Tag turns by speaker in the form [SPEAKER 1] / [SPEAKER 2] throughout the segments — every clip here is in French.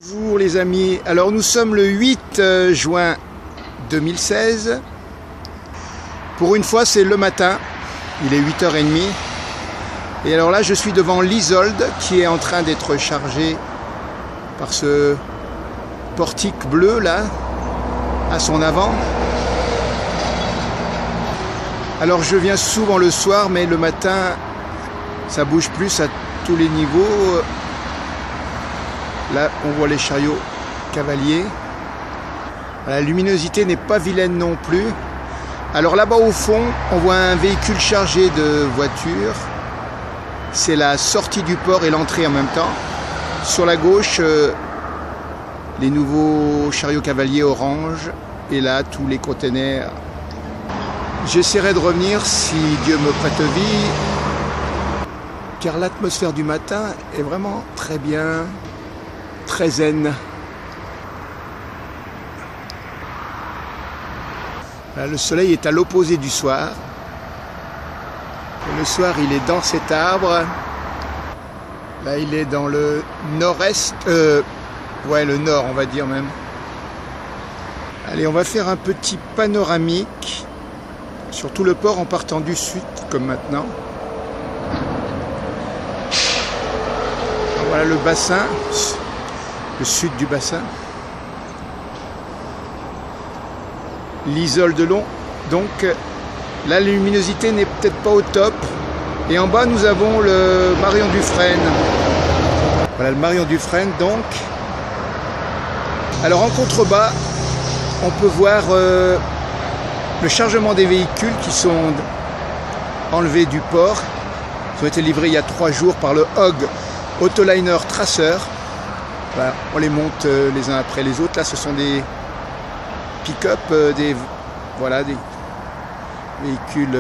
[SPEAKER 1] Bonjour les amis, alors nous sommes le 8 juin 2016. Pour une fois c'est le matin, il est 8h30. Et alors là je suis devant l'Isolde qui est en train d'être chargée par ce portique bleu là, à son avant. Alors je viens souvent le soir, mais le matin ça bouge plus à tous les niveaux. Là, on voit les chariots cavaliers. La luminosité n'est pas vilaine non plus. Alors là-bas au fond, on voit un véhicule chargé de voitures. C'est la sortie du port et l'entrée en même temps. Sur la gauche, les nouveaux chariots cavaliers orange. Et là, tous les containers. J'essaierai de revenir si Dieu me prête vie. Car l'atmosphère du matin est vraiment très bien. Très zen. Là, le soleil est à l'opposé du soir. Et le soir, il est dans cet arbre. Là, il est dans le nord-est. Ouais, le nord, on va dire même. Allez, on va faire un petit panoramique sur tout le port en partant du sud, comme maintenant. Alors, voilà le bassin. Le sud du bassin. L'Isolde de Long. Donc la luminosité n'est peut-être pas au top. Et en bas nous avons le Marion Dufresne. Voilà le Marion Dufresne donc. Alors en contrebas, on peut voir le chargement des véhicules qui sont enlevés du port. Ils ont été livrés il y a 3 jours par le Hog Autoliner Tracer. Voilà, on les monte les uns après les autres. Là, ce sont des pick-up, des véhicules,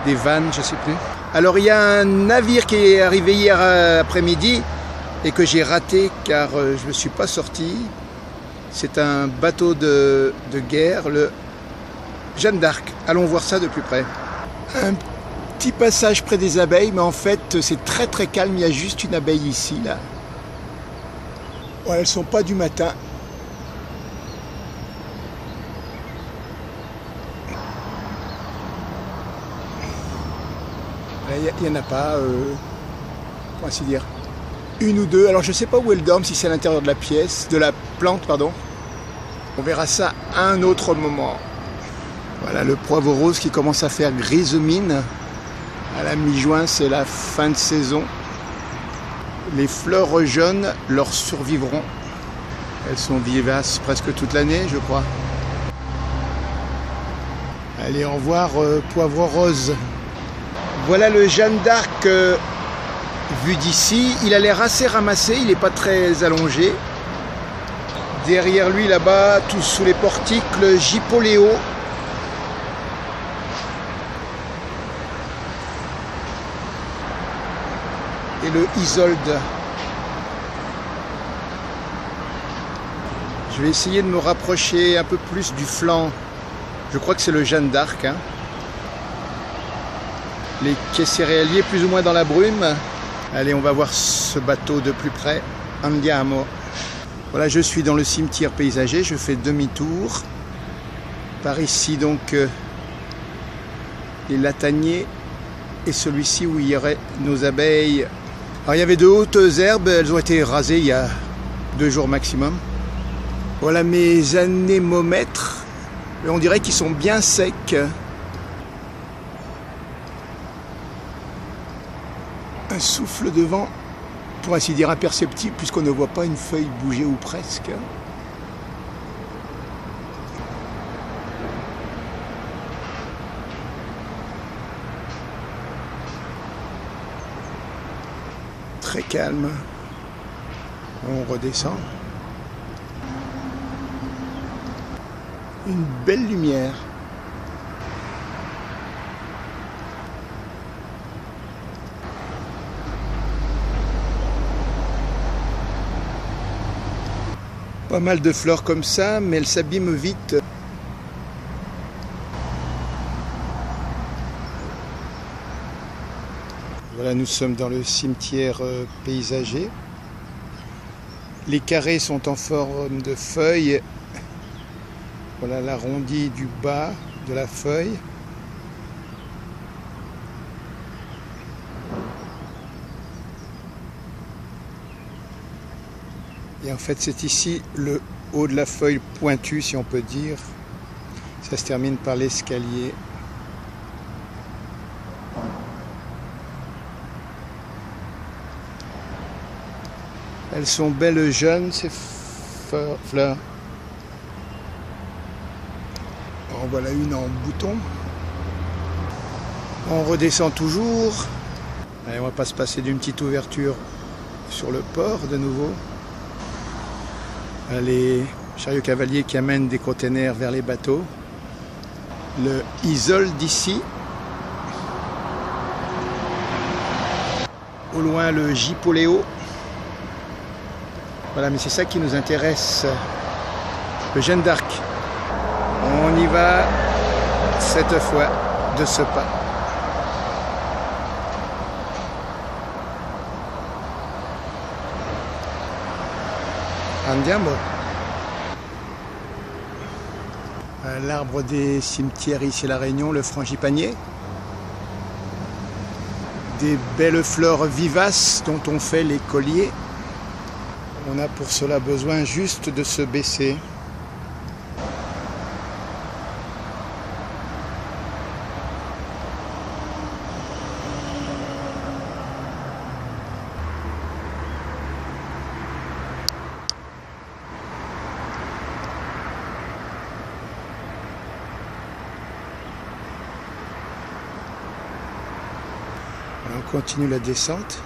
[SPEAKER 1] des vannes, je ne sais plus. Alors, il y a un navire qui est arrivé hier après-midi et que j'ai raté car je ne me suis pas sorti. C'est un bateau de guerre, le Jeanne d'Arc. Allons voir ça de plus près. Un petit passage près des abeilles, mais en fait, c'est très très calme. Il y a juste une abeille ici, là. Ouais, elles ne sont pas du matin. Il n'y en a pas, pour ainsi dire, une ou deux. Alors je ne sais pas où elles dorment, si c'est à l'intérieur de la pièce, de la plante, pardon. On verra ça à un autre moment. Voilà le poivre rose qui commence à faire grise mine. À la mi-juin, c'est la fin de saison. Les fleurs jaunes leur survivront. Elles sont vivaces presque toute l'année, je crois. Allez, au revoir, poivre rose. Voilà le Jeanne d'Arc vu d'ici. Il a l'air assez ramassé, il n'est pas très allongé. Derrière lui, là-bas, tout sous les portiques, le Gipoléo. Et le Isolde. Je vais essayer de me rapprocher un peu plus du flanc. Je crois que c'est le Jeanne d'Arc. Hein. Les quais céréaliers plus ou moins dans la brume. Allez, on va voir ce bateau de plus près. Andiamo. Voilà, je suis dans le cimetière paysager. Je fais demi-tour. Par ici, donc, les lataniers. Et celui-ci où il y aurait nos abeilles. Alors, il y avait de hautes herbes, elles ont été rasées il y a 2 jours maximum. Voilà mes anémomètres. On dirait qu'ils sont bien secs. Un souffle de vent, pour ainsi dire imperceptible, puisqu'on ne voit pas une feuille bouger ou presque. Très calme. On redescend. Une belle lumière. Pas mal de fleurs comme ça, mais elles s'abîment vite. Voilà, nous sommes dans le cimetière paysager. Les carrés sont en forme de feuille. Voilà l'arrondi du bas de la feuille. Et en fait, c'est ici le haut de la feuille pointu, si on peut dire. Ça se termine par l'escalier. Elles sont belles jeunes, ces fleurs. En voilà une en bouton. On redescend toujours. Allez, on va pas se passer d'une petite ouverture sur le port de nouveau. Les chariots cavaliers qui amènent des containers vers les bateaux. Le isole d'ici. Au loin le Gipoléo. Voilà, mais c'est ça qui nous intéresse. Le Jeanne d'Arc. On y va cette fois de ce pas. Andiamo. L'arbre des cimetières ici à La Réunion, le frangipanier. Des belles fleurs vivaces dont on fait les colliers. On a pour cela besoin juste de se baisser. On continue la descente.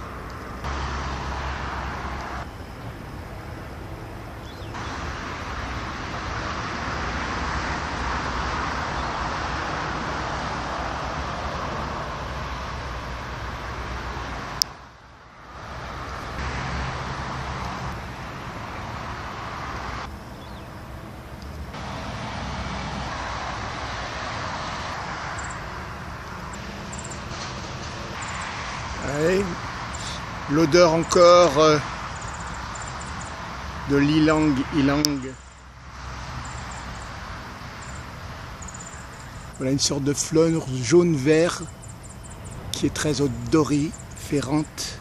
[SPEAKER 1] Allez, l'odeur encore de l'ilang ilang. Voilà une sorte de fleur jaune-vert qui est très odoriférante.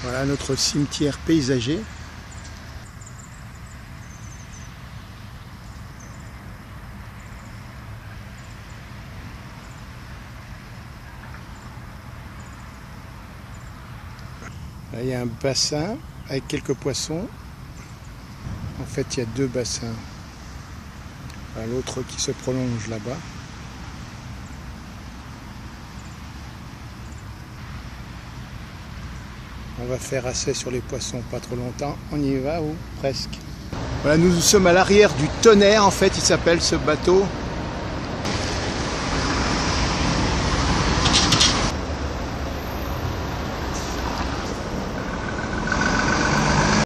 [SPEAKER 1] Voilà notre cimetière paysager. Là, il y a un bassin avec quelques poissons. En fait, il y a deux bassins. L'autre qui se prolonge là-bas. On va faire assez sur les poissons, pas trop longtemps. On y va ou presque. Voilà, nous sommes à l'arrière du Tonnerre, en fait, il s'appelle ce bateau.